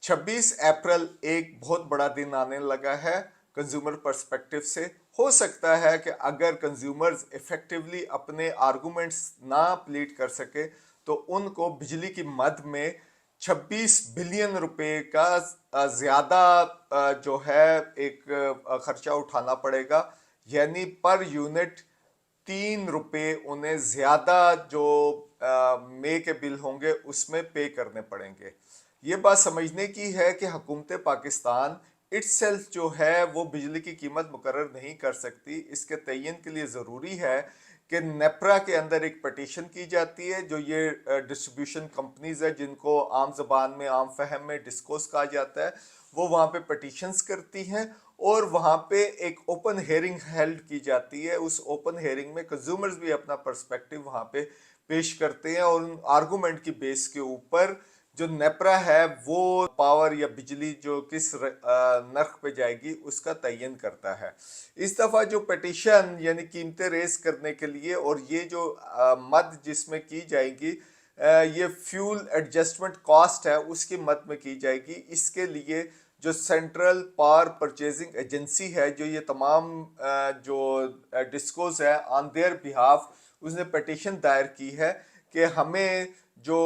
26 अप्रैल एक बहुत बड़ा दिन आने लगा है कंज्यूमर पर्सपेक्टिव से। हो सकता है कि अगर कंज्यूमर्स इफेक्टिवली अपने आर्गुमेंट्स ना प्लीड कर सके तो उनको बिजली की मद में 26 बिलियन रुपए का ज्यादा जो है एक खर्चा उठाना पड़ेगा। यानी पर यूनिट 3 रुपए उन्हें ज्यादा जो मे के बिल होंगे उसमें पे करने पड़ेंगे। ये बात समझने की है कि हुकूमत पाकिस्तान इट्सेल्फ जो है वो बिजली की कीमत मुकर्रर नहीं कर सकती। इसके तयन के लिए ज़रूरी है कि नेपरा के अंदर एक पटिशन की जाती है, जो ये डिस्ट्रीब्यूशन कंपनीज है जिनको आम जबान में आम फहम में डिस्कोस कहा जाता है, वो वहाँ पे पटिशन्स करती हैं और वहाँ पे एक ओपन हेयरिंग हेल्ड की जाती है। उस ओपन हेयरिंग में कंज्यूमर्स भी अपना पर्सपेक्टिव वहाँ पे पेश करते हैं और उन आर्गूमेंट की बेस के ऊपर जो नेपरा है वो पावर या बिजली जो किस नर्ख पे जाएगी उसका तयन करता है। इस दफ़ा जो पटिशन यानी कीमतें रेस करने के लिए और ये जो मद जिसमें की जाएगी ये फ्यूल एडजस्टमेंट कॉस्ट है उसकी मद में की जाएगी। इसके लिए जो सेंट्रल पावर परचेजिंग एजेंसी है, जो ये तमाम जो डिस्कोस है ऑन देयर बिहाफ, उसने पटिशन दायर की है कि हमें जो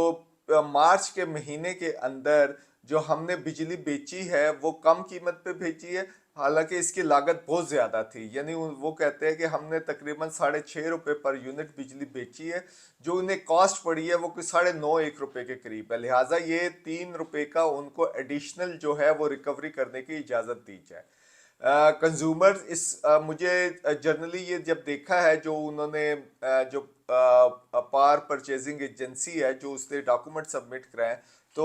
मार्च के महीने के अंदर जो हमने बिजली बेची है वो कम कीमत पे बेची है, हालांकि इसकी लागत बहुत ज़्यादा थी। यानी वो कहते हैं कि हमने तकरीबन 6.5 रुपये पर यूनिट बिजली बेची है, जो उन्हें कॉस्ट पड़ी है वो कोई 9.5 1 रुपये के करीब है। लिहाजा ये 3 रुपये का उनको एडिशनल जो है वो रिकवरी करने की इजाज़त दी जाए। कंज्यूमर मुझे जनरली ये जब देखा है जो उन्होंने जो पावर परचेजिंग एजेंसी है जो उसने डॉक्यूमेंट सबमिट कराए, तो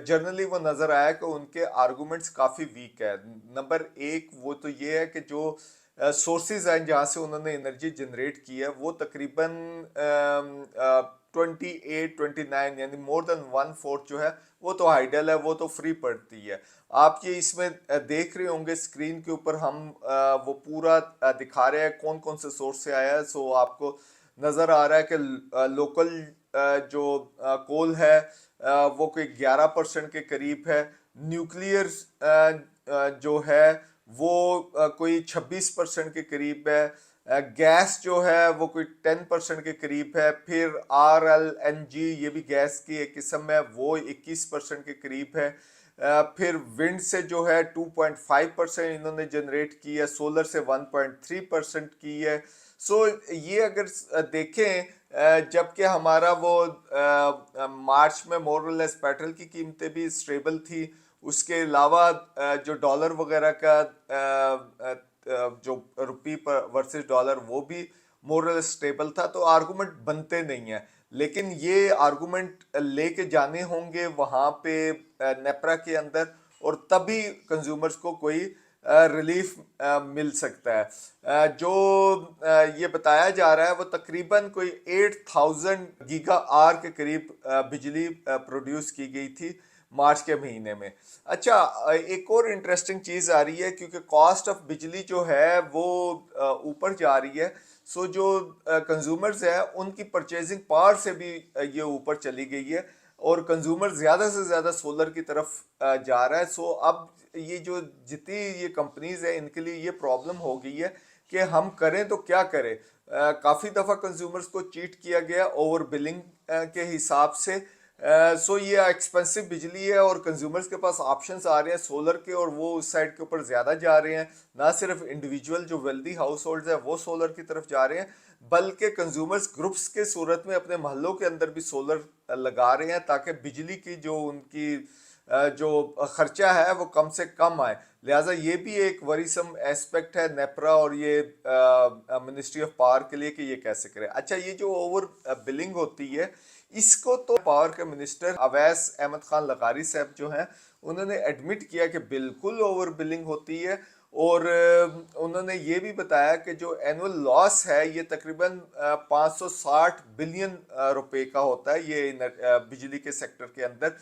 जनरली वो नज़र आया कि उनके आर्गूमेंट्स काफ़ी वीक है। नंबर एक वो तो ये है कि जो सोर्सेज हैं जहाँ से उन्होंने एनर्जी जनरेट की है वो तकरीबन 28 29 यानी मोर देन 1/4 जो है वो तो हाइडल है, वो तो फ्री पड़ती है। आप ये इसमें देख रहे होंगे स्क्रीन के ऊपर हम वो पूरा दिखा रहे हैं कौन कौन से सोर्स से आया है। सो आपको नज़र आ रहा है कि लोकल जो कोल है वो कोई 11% के करीब है। न्यूक्लियर जो है वो कोई 26% के करीब है। गैस जो है वो कोई 10% के करीब है। फिर RLNG ये भी गैस की एक किस्म है, वो 21% के करीब है। फिर विंड से जो है 2.5% इन्होंने जनरेट की है, सोलर से 1.3% की है। सो ये अगर देखें जबकि हमारा वो मार्च में मोरलेस पेट्रोल की कीमतें भी स्टेबल थी, उसके अलावा जो डॉलर वगैरह का जो रुपी पर वर्सेस डॉलर वो भी मोरलेस स्टेबल था, तो आर्गुमेंट बनते नहीं है। लेकिन ये आर्गुमेंट लेके जाने होंगे वहाँ पे नेपरा के अंदर और तभी कंज्यूमर्स को कोई रिलीफ मिल सकता है। जो ये बताया जा रहा है वो तकरीबन कोई 8000 गीगा आर के करीब बिजली प्रोड्यूस की गई थी मार्च के महीने में। अच्छा, एक और इंटरेस्टिंग चीज़ आ रही है क्योंकि कॉस्ट ऑफ बिजली जो है वो ऊपर जा रही है। सो जो कंज्यूमर्स है उनकी परचेजिंग पावर से भी ये ऊपर चली गई है और कंज्यूमर ज़्यादा से ज़्यादा सोलर की तरफ जा रहा है। सो अब ये जो जितनी ये कंपनीज है इनके लिए ये प्रॉब्लम हो गई है कि हम करें तो क्या करें। काफ़ी दफ़ा कंज्यूमर्स को चीट किया गया ओवर बिलिंग के हिसाब से। सो ये एक्सपेंसिव बिजली है और कंज्यूमर्स के पास ऑप्शंस आ रहे हैं सोलर के और वो उस साइड के ऊपर ज़्यादा जा रहे हैं। ना सिर्फ इंडिविजुअल जो वेल्दी हाउस होल्ड्स है वो सोलर की तरफ जा रहे हैं, बल्कि कंज्यूमर्स ग्रुप्स के सूरत में अपने मोहल्लों के अंदर भी सोलर लगा रहे हैं ताकि बिजली की जो उनकी जो खर्चा है वो कम से कम आए। लिहाजा ये भी एक वरीसम एस्पेक्ट है नेपरा और ये मिनिस्ट्री ऑफ पावर के लिए कि ये कैसे करे। अच्छा, ये जो ओवर बिलिंग होती है इसको तो पावर के मिनिस्टर अवैस अहमद खान लगारी साहब जो हैं उन्होंने एडमिट किया कि बिल्कुल ओवर बिलिंग होती है और उन्होंने ये भी बताया कि जो एनुअल लॉस है ये तकरीबन 560 बिलियन रुपए का होता है ये बिजली के सेक्टर के अंदर,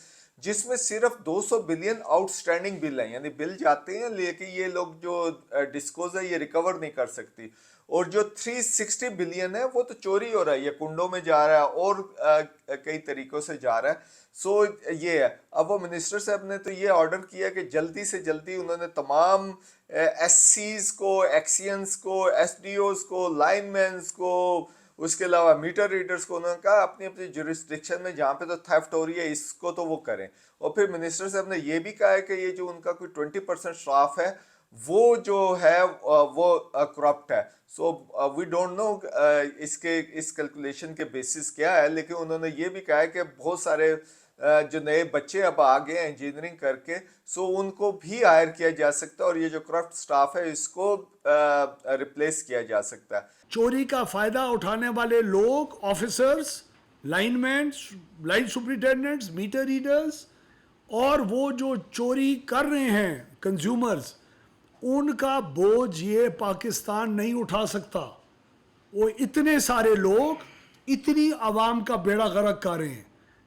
जिसमें सिर्फ 200 बिलियन आउटस्टैंडिंग बिल हैं, यानी बिल जाते हैं लेकिन ये लोग जो डिस्कोज है ये रिकवर नहीं कर सकती। اور جو 360 بلین ہے وہ تو چوری ہو رہا ہے, یہ کنڈوں میں جا رہا ہے اور کئی طریقوں سے جا رہا ہے. سو یہ ہے. اب وہ منسٹر صاحب نے تو یہ آرڈر کیا کہ جلدی سے جلدی انہوں نے تمام ایس سیز کو, ایکسینس کو, ایس ڈی اوز کو, لائن مینز کو, اس کے علاوہ میٹر ریڈرز کو, انہوں نے کہا اپنی اپنی جورسڈکشن میں جہاں پہ تو تھیفٹ ہو رہی ہے اس کو تو وہ کریں. اور پھر منسٹر صاحب نے یہ بھی کہا ہے کہ یہ جو ان کا کوئی 20% اسٹاف ہے وہ جو ہے وہ کرپٹ ہے. سو وی ڈونٹ نو اس کیلکولیشن کے بیسس کیا ہے, لیکن انہوں نے یہ بھی کہا ہے کہ بہت سارے جو نئے بچے اب آ گئے ہیں انجینئرنگ کر کے, سو ان کو بھی ہائر کیا جا سکتا ہے اور یہ جو کرپٹ سٹاف ہے اس کو ریپلیس کیا جا سکتا ہے. چوری کا فائدہ اٹھانے والے لوگ, آفیسرز, لائن مین, لائن سپرنٹینڈنٹس, میٹر ریڈرز, اور وہ جو چوری کر رہے ہیں کنزیومرز, ان کا بوجھ یہ پاکستان نہیں اٹھا سکتا. وہ اتنے سارے لوگ اتنی عوام کا بیڑا غرق کر رہے ہیں.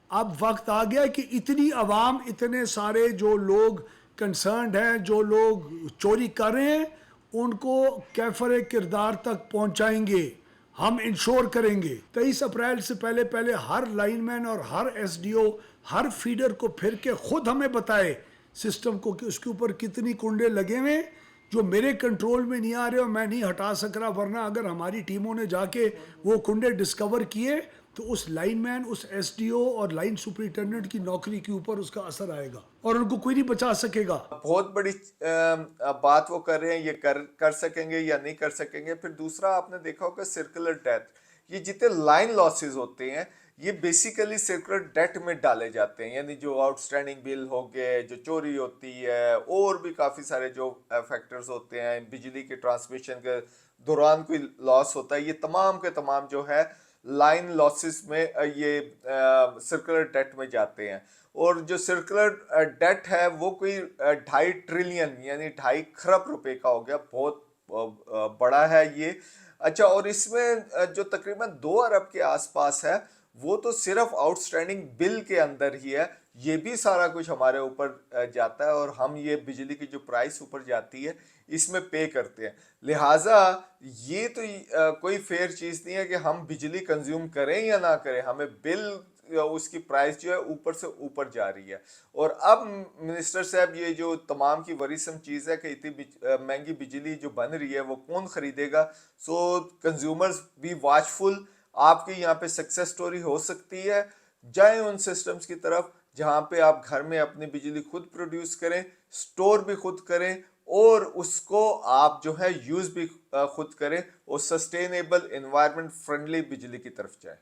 اب وقت آ گیا کہ اتنی عوام, اتنے سارے جو لوگ کنسرنڈ ہیں, جو لوگ چوری کر رہے ہیں, ان کو کیفر کردار تک پہنچائیں گے, ہم انشور کریں گے. 23 اپریل سے پہلے پہلے ہر لائن مین اور ہر ایس ڈی او ہر فیڈر کو پھر کے خود ہمیں بتائے سسٹم کو کہ اس کے اوپر کتنی کنڈے لگے ہوئے جو میرے کنٹرول میں نہیں آ رہے اور میں نہیں ہٹا سک رہا. ورنہ اگر ہماری ٹیموں نے جا کے وہ کنڈے ڈسکور کیے تو اس لائن مین, اس ایس ڈی او اور لائن سپرنٹینڈنٹ کی نوکری کے اوپر اس کا اثر آئے گا اور ان کو کوئی نہیں بچا سکے گا. بہت بڑی بات وہ کر رہے ہیں, یہ کر سکیں گے یا نہیں کر سکیں گے. پھر دوسرا آپ نے دیکھا ہوگا سرکولر ڈیتھ, یہ جتنے لائن لاسز ہوتے ہیں یہ بیسیکلی سرکولر ڈیٹ میں ڈالے جاتے ہیں, یعنی جو آؤٹ اسٹینڈنگ بل ہو گئے, جو چوری ہوتی ہے, اور بھی کافی سارے جو فیکٹرز ہوتے ہیں, بجلی کے ٹرانسمیشن کے دوران کوئی لاس ہوتا ہے, یہ تمام کے تمام جو ہے لائن لاسز میں یہ سرکولر ڈیٹ میں جاتے ہیں. اور جو سرکولر ڈیٹ ہے وہ کوئی 2.5 ٹریلین یعنی 2.5 کھرب روپے کا ہو گیا, بہت بڑا ہے یہ. اچھا, اور اس میں جو تقریباً 2 ارب کے آس پاس ہے وہ تو صرف آؤٹ اسٹینڈنگ بل کے اندر ہی ہے. یہ بھی سارا کچھ ہمارے اوپر جاتا ہے اور ہم یہ بجلی کی جو پرائس اوپر جاتی ہے اس میں پے کرتے ہیں. لہٰذا یہ تو کوئی فیئر چیز نہیں ہے کہ ہم بجلی کنزیوم کریں یا نہ کریں, ہمیں بل اس کی پرائس جو ہے اوپر سے اوپر جا رہی ہے. اور اب منسٹر صاحب یہ جو تمام کی ورثم چیز ہے کہ اتنی مہنگی بجلی جو بن رہی ہے وہ کون خریدے گا. سو کنزیومرز بی واچ فل, آپ کی یہاں پہ سکسیس سٹوری ہو سکتی ہے. جائیں ان سسٹمز کی طرف جہاں پہ آپ گھر میں اپنی بجلی خود پروڈیوس کریں, سٹور بھی خود کریں, اور اس کو آپ جو ہے یوز بھی خود کریں, اور سسٹینیبل انوائرمنٹ فرینڈلی بجلی کی طرف جائیں.